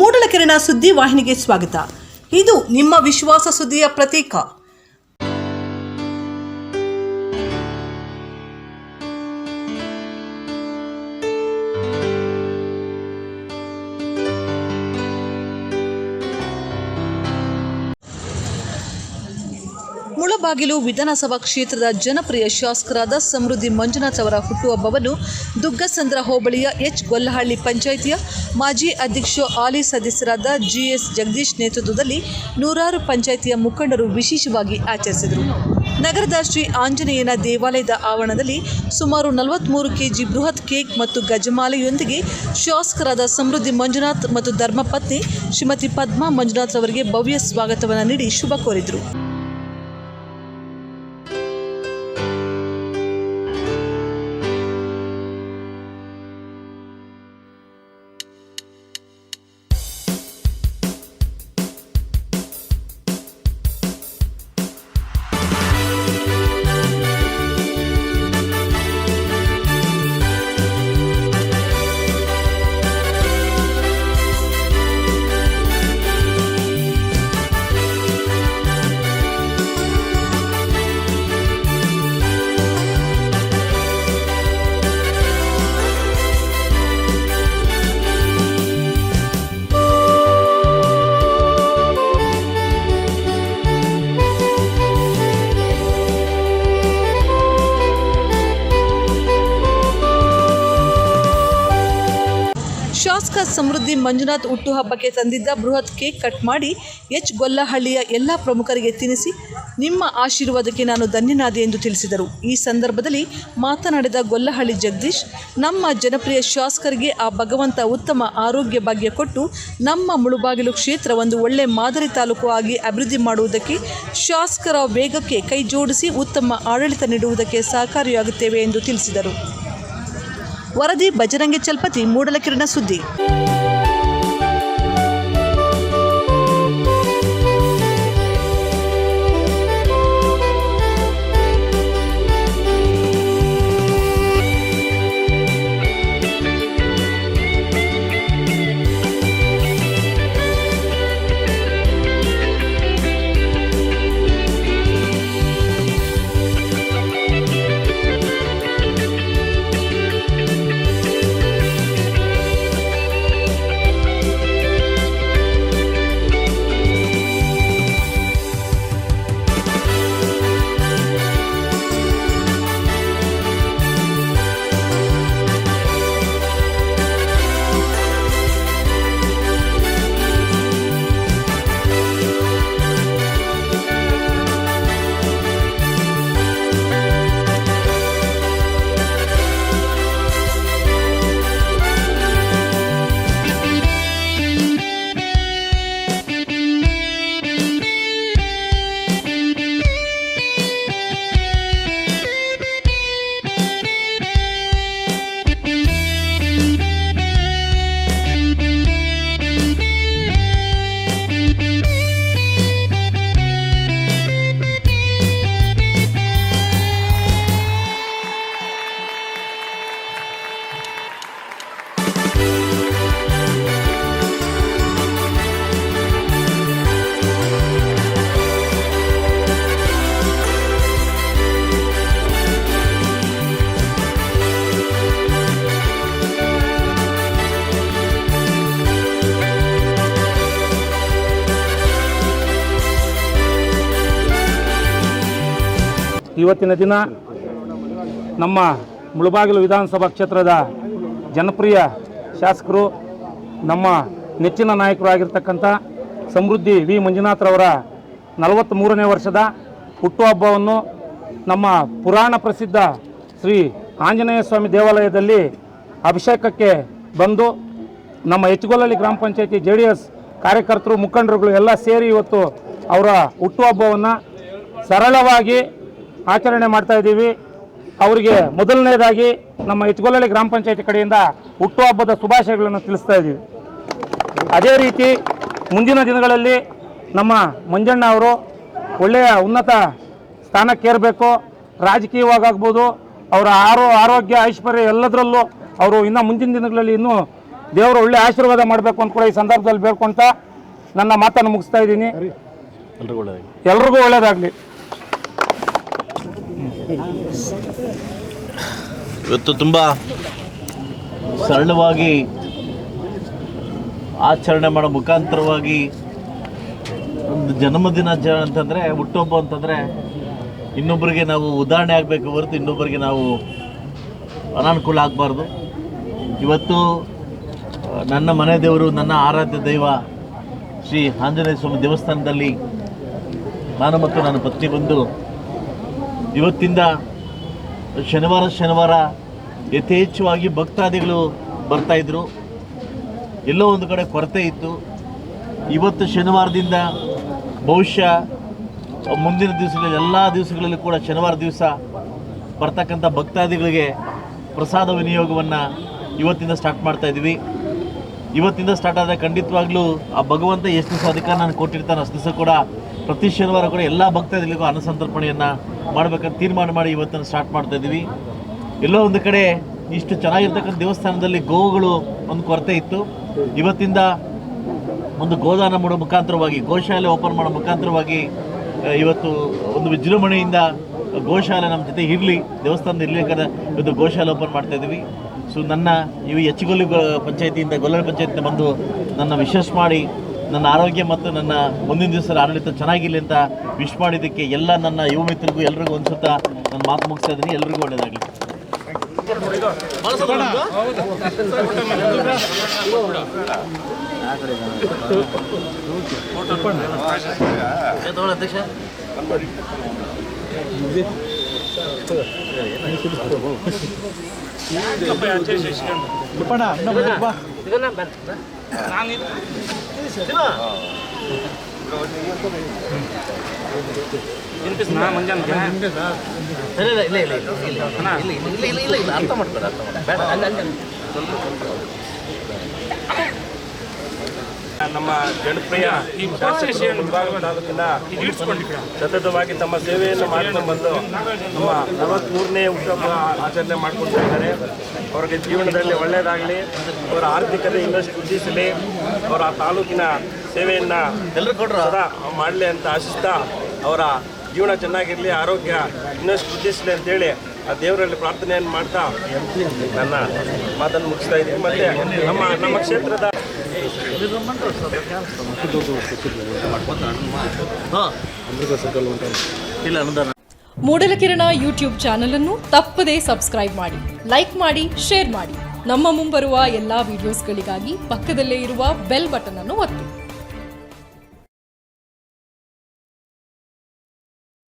ಮೂಡಲಕೆರೆನ ಸುದ್ದಿ ವಾಹಿನಿಗೆ ಸ್ವಾಗತ. ಇದು ನಿಮ್ಮ ವಿಶ್ವಾಸ ಸುದ್ದಿಯ ಪ್ರತೀಕ. ಮುಳಬಾಗಿಲು ವಿಧಾನಸಭಾ ಕ್ಷೇತ್ರದ ಜನಪ್ರಿಯ ಶಾಸಕರಾದ ಸಮೃದ್ಧಿ ಮಂಜುನಾಥ್ ಅವರ ಹುಟ್ಟುಹಬ್ಬವನ್ನು ದುಗ್ಗಸಂದ್ರ ಹೋಬಳಿಯ ಗೊಲ್ಲಹಳ್ಳಿ ಪಂಚಾಯಿತಿಯ ಮಾಜಿ ಅಧ್ಯಕ್ಷ ಹಾಲಿ ಸದಸ್ಯರಾದ GS ಜಗದೀಶ್ ನೇತೃತ್ವದಲ್ಲಿ ನೂರಾರು ಪಂಚಾಯಿತಿಯ ಮುಖಂಡರು ವಿಶೇಷವಾಗಿ ಆಚರಿಸಿದರು. ನಗರದ ಶ್ರೀ ಆಂಜನೇಯನ ದೇವಾಲಯದ ಆವರಣದಲ್ಲಿ ಸುಮಾರು 43 kg ಬೃಹತ್ ಕೇಕ್ ಮತ್ತು ಗಜಮಾಲೆಯೊಂದಿಗೆ ಶಾಸಕರಾದ ಸಮೃದ್ಧಿ ಮಂಜುನಾಥ್ ಮತ್ತು ಧರ್ಮಪತ್ನಿ ಶ್ರೀಮತಿ ಪದ್ಮಾ ಮಂಜುನಾಥ್ ಅವರಿಗೆ ಭವ್ಯ ಸ್ವಾಗತವನ್ನು ನೀಡಿ ಶುಭ ಕೋರಿದರು. ಶಾಸಕ ಸಮೃದ್ಧಿ ಮಂಜುನಾಥ್ ಹುಟ್ಟುಹಬ್ಬಕ್ಕೆ ತಂದಿದ್ದ ಬೃಹತ್ ಕೇಕ್ ಕಟ್ ಮಾಡಿ ಗೊಲ್ಲಹಳ್ಳಿಯ ಎಲ್ಲ ಪ್ರಮುಖರಿಗೆ ತಿನ್ನಿಸಿ ನಿಮ್ಮ ಆಶೀರ್ವಾದಕ್ಕೆ ನಾನು ಧನ್ಯನಾದೆ ಎಂದು ತಿಳಿಸಿದರು. ಈ ಸಂದರ್ಭದಲ್ಲಿ ಮಾತನಾಡಿದ ಗೊಲ್ಲಹಳ್ಳಿ ಜಗದೀಶ್, ನಮ್ಮ ಜನಪ್ರಿಯ ಶಾಸಕರಿಗೆ ಆ ಭಗವಂತ ಉತ್ತಮ ಆರೋಗ್ಯ ಭಾಗ್ಯ ಕೊಟ್ಟು ನಮ್ಮ ಮುಳುಬಾಗಿಲು ಕ್ಷೇತ್ರ ಒಂದು ಒಳ್ಳೆ ಮಾದರಿ ತಾಲೂಕು ಆಗಿ ಅಭಿವೃದ್ಧಿ ಮಾಡುವುದಕ್ಕೆ ಶಾಸಕರ ವೇಗಕ್ಕೆ ಕೈ ಜೋಡಿಸಿ ಉತ್ತಮ ಆಡಳಿತ ನೀಡುವುದಕ್ಕೆ ಸಹಕಾರಿಯಾಗುತ್ತೇವೆ ಎಂದು ತಿಳಿಸಿದರು. ವರದಿ ಬಜರಂಗಿ ಚಲ್ಪತಿ, ಮೂಡಲಕೆರೆನ ಸುದ್ದಿ. ಇವತ್ತಿನ ದಿನ ನಮ್ಮ ಮುಳಬಾಗಿಲು ವಿಧಾನಸಭಾ ಕ್ಷೇತ್ರದ ಜನಪ್ರಿಯ ಶಾಸಕರು, ನಮ್ಮ ನೆಚ್ಚಿನ ನಾಯಕರು ಆಗಿರ್ತಕ್ಕಂಥ ಸಮೃದ್ಧಿ ವಿ ಮಂಜುನಾಥ್ರವರ 43ನೇ ವರ್ಷದ ಹುಟ್ಟುಹಬ್ಬವನ್ನು ನಮ್ಮ ಪುರಾಣ ಪ್ರಸಿದ್ಧ ಶ್ರೀ ಆಂಜನೇಯ ಸ್ವಾಮಿ ದೇವಾಲಯದಲ್ಲಿ ಅಭಿಷೇಕಕ್ಕೆ ಬಂದು ನಮ್ಮ ಗೊಲ್ಲಹಳ್ಳಿ ಗ್ರಾಮ ಪಂಚಾಯತಿ JDS ಕಾರ್ಯಕರ್ತರು, ಮುಖಂಡರುಗಳು ಎಲ್ಲ ಸೇರಿ ಇವತ್ತು ಅವರ ಹುಟ್ಟುಹಬ್ಬವನ್ನು ಸರಳವಾಗಿ ಆಚರಣೆ ಮಾಡ್ತಾ ಇದ್ದೀವಿ. ಅವರಿಗೆ ಮೊದಲನೇದಾಗಿ ನಮ್ಮ ಗೊಲ್ಲಹಳ್ಳಿ ಗ್ರಾಮ ಪಂಚಾಯತಿ ಕಡೆಯಿಂದ ಹುಟ್ಟುಹಬ್ಬದ ಶುಭಾಶಯಗಳನ್ನು ತಿಳಿಸ್ತಾ ಇದ್ದೀವಿ. ಅದೇ ರೀತಿ ಮುಂದಿನ ದಿನಗಳಲ್ಲಿ ನಮ್ಮ ಮಂಜಣ್ಣ ಅವರು ಒಳ್ಳೆಯ ಉನ್ನತ ಸ್ಥಾನಕ್ಕೇರಬೇಕು. ರಾಜಕೀಯವಾಗಬಹುದು, ಅವರ ಆರೋಗ್ಯ ಐಶ್ವರ್ಯ ಎಲ್ಲದರಲ್ಲೂ ಅವರು ಇನ್ನು ಮುಂದಿನ ದಿನಗಳಲ್ಲಿ ಇನ್ನೂ ದೇವರು ಒಳ್ಳೆ ಆಶೀರ್ವಾದ ಮಾಡಬೇಕು ಅಂತ ಕೂಡ ಈ ಸಂದರ್ಭದಲ್ಲಿ ಬೇಡ್ಕೊಳ್ತಾ ನನ್ನ ಮಾತನ್ನು ಮುಗಿಸ್ತಾ ಇದ್ದೀನಿ. ಎಲ್ರಿಗೂ ಒಳ್ಳೆಯದಾಗಲಿ. ಇವತ್ತು ತುಂಬ ಸರಳವಾಗಿ ಆಚರಣೆ ಮಾಡೋ ಮುಖಾಂತರವಾಗಿ ಒಂದು ಜನ್ಮದಿನಾಚರಣೆ ಅಂತಂದರೆ, ಹುಟ್ಟುಹಬ್ಬ ಅಂತಂದರೆ ಇನ್ನೊಬ್ಬರಿಗೆ ನಾವು ಉದಾಹರಣೆ ಆಗಬೇಕು ಹೊರತು ಇನ್ನೊಬ್ಬರಿಗೆ ನಾವು ಅನಾನುಕೂಲ ಆಗಬಾರ್ದು. ಇವತ್ತು ನನ್ನ ಮನೆ ದೇವರು, ನನ್ನ ಆರಾಧ್ಯ ದೈವ ಶ್ರೀ ಆಂಜನೇಯ ಸ್ವಾಮಿ ದೇವಸ್ಥಾನದಲ್ಲಿ ನಾನು ಮತ್ತು ನನ್ನ ಪತ್ನಿ ಬಂದು ಇವತ್ತಿಂದ ಶನಿವಾರ ಯಥೇಚ್ಛವಾಗಿ ಭಕ್ತಾದಿಗಳು ಬರ್ತಾಯಿದ್ರು. ಎಲ್ಲೋ ಒಂದು ಕಡೆ ಕೊರತೆ ಇತ್ತು. ಇವತ್ತು ಶನಿವಾರದಿಂದ ಬಹುಶಃ ಮುಂದಿನ ದಿವಸಗಳಲ್ಲಿ ಎಲ್ಲ ದಿವಸಗಳಲ್ಲಿ ಕೂಡ ಶನಿವಾರ ದಿವಸ ಬರ್ತಕ್ಕಂಥ ಭಕ್ತಾದಿಗಳಿಗೆ ಪ್ರಸಾದ ವಿನಿಯೋಗವನ್ನು ಇವತ್ತಿಂದ ಸ್ಟಾರ್ಟ್ ಮಾಡ್ತಾಯಿದ್ವಿ. ಇವತ್ತಿಂದ ಸ್ಟಾರ್ಟ್ ಆದರೆ ಖಂಡಿತವಾಗ್ಲೂ ಆ ಭಗವಂತ ಎಷ್ಟು ದಿವಸ ಅಧಿಕಾರ ನಾನು ಕೊಟ್ಟಿರ್ತಾನೆ ಅಷ್ಟು ದಿವಸ ಕೂಡ ಪ್ರತಿ ಶನಿವಾರ ಕೂಡ ಎಲ್ಲ ಭಕ್ತಾದಿಗಳಿಗೂ ಅನ್ನಸಂತರ್ಪಣೆಯನ್ನು ಮಾಡಬೇಕಂತ ತೀರ್ಮಾನ ಮಾಡಿ ಇವತ್ತನ್ನು ಸ್ಟಾರ್ಟ್ ಮಾಡ್ತಾಯಿದ್ವಿ. ಎಲ್ಲೋ ಒಂದು ಕಡೆ ಇಷ್ಟು ಚೆನ್ನಾಗಿರ್ತಕ್ಕಂಥ ದೇವಸ್ಥಾನದಲ್ಲಿ ಗೋವುಗಳು ಒಂದು ಕೊರತೆ ಇತ್ತು. ಇವತ್ತಿಂದ ಒಂದು ಗೋದಾನ ಮಾಡೋ ಮುಖಾಂತರವಾಗಿ, ಗೋಶಾಲೆ ಓಪನ್ ಮಾಡೋ ಮುಖಾಂತರವಾಗಿ ಇವತ್ತು ಒಂದು ವಿಜೃಂಭಣೆಯಿಂದ ಗೋಶಾಲೆ ನಮ್ಮ ಜೊತೆ ಇರಲಿ, ದೇವಸ್ಥಾನದ ಇರಲಿಕ್ಕೆ ಇವತ್ತು ಗೋಶಾಲೆ ಓಪನ್ ಮಾಡ್ತಾಯಿದ್ವಿ. ಸೊ ನನ್ನ ಇವು ಹೆಚ್ಚುಗೊಲ್ಲಿ ಪಂಚಾಯತಿಯಿಂದ, ಗೊಲ್ಲರ ಪಂಚಾಯತಿಯಿಂದ ಬಂದು ನನ್ನ ವಿಶೇಷ ಮಾಡಿ ನನ್ನ ಆರೋಗ್ಯ ಮತ್ತು ನನ್ನ ಮುಂದಿನ ದಿವಸದ ಆಡಳಿತ ಚೆನ್ನಾಗಿರಲಿ ಅಂತ ವಿಶ್ ಮಾಡಿದ್ದಕ್ಕೆ ಎಲ್ಲ ನನ್ನ ಯುವ ಮಿತ್ರರಿಗೂ ಎಲ್ರಿಗೂ ಅನ್ಸುತ್ತಾ ನನ್ನ ಮಾತು ಮುಗಿಸ್ತಾ ಇದ್ದೀನಿ. ಎಲ್ರಿಗೂ ಒಳ್ಳೆಯದಾಗಲಿ. ಅಧ್ಯಕ್ಷ ಅರ್ಥ ಮಾಡ್ಬೇಡ ನಮ್ಮ ಜನಪ್ರಿಯ ವಿಭಾಗ ತಾಲೂಕಿನ ಸತತವಾಗಿ ತಮ್ಮ ಸೇವೆಯನ್ನು ಮಾಡ್ಕೊಂಡು ಬಂದು ನಮ್ಮ 43ನೇ ಹುಟ್ಟುಹಬ್ಬ ಆಚರಣೆ ಮಾಡ್ಕೊಳ್ತಾ ಇದ್ದಾರೆ. ಅವರಿಗೆ ಜೀವನದಲ್ಲಿ ಒಳ್ಳೆಯದಾಗಲಿ, ಅವರ ಆರ್ಥಿಕತೆ ಇನ್ನಷ್ಟು ವೃದ್ಧಿಸಲಿ, ಅವರ ತಾಲೂಕಿನ ಸೇವೆಯನ್ನು ಸದಾ ಮಾಡಲಿ ಅಂತ ಆಶಿಸ್ತಾ ಅವರ ಜೀವನ ಚೆನ್ನಾಗಿರಲಿ, ಆರೋಗ್ಯ ಇನ್ನಷ್ಟು ವೃದ್ಧಿಸಲಿ ಅಂತೇಳಿ ಆ ದೇವರಲ್ಲಿ ಪ್ರಾರ್ಥನೆಯನ್ನು ಮಾಡ್ತಾ ನನ್ನ ಮಾತನ್ನು ಮುಗಿಸ್ತಾ ಇದ್ದೀನಿ. ಮತ್ತು ನಮ್ಮ ಕ್ಷೇತ್ರದ ಮೂಡಲಕಿರಣ ಯೂಟ್ಯೂಬ್ ಚಾನಲ್ ಅನ್ನು ತಪ್ಪದೇ ಸಬ್ಸ್ಕ್ರೈಬ್ ಮಾಡಿ, ಲೈಕ್ ಮಾಡಿ, ಶೇರ್ ಮಾಡಿ. ನಮ್ಮ ಮುಂಬರುವ ಎಲ್ಲಾ ವಿಡಿಯೋಸ್ಗಳಿಗಾಗಿ ಪಕ್ಕದಲ್ಲೇ ಇರುವ ಬೆಲ್ ಬಟನ್ ಅನ್ನು ಒತ್ತಿ.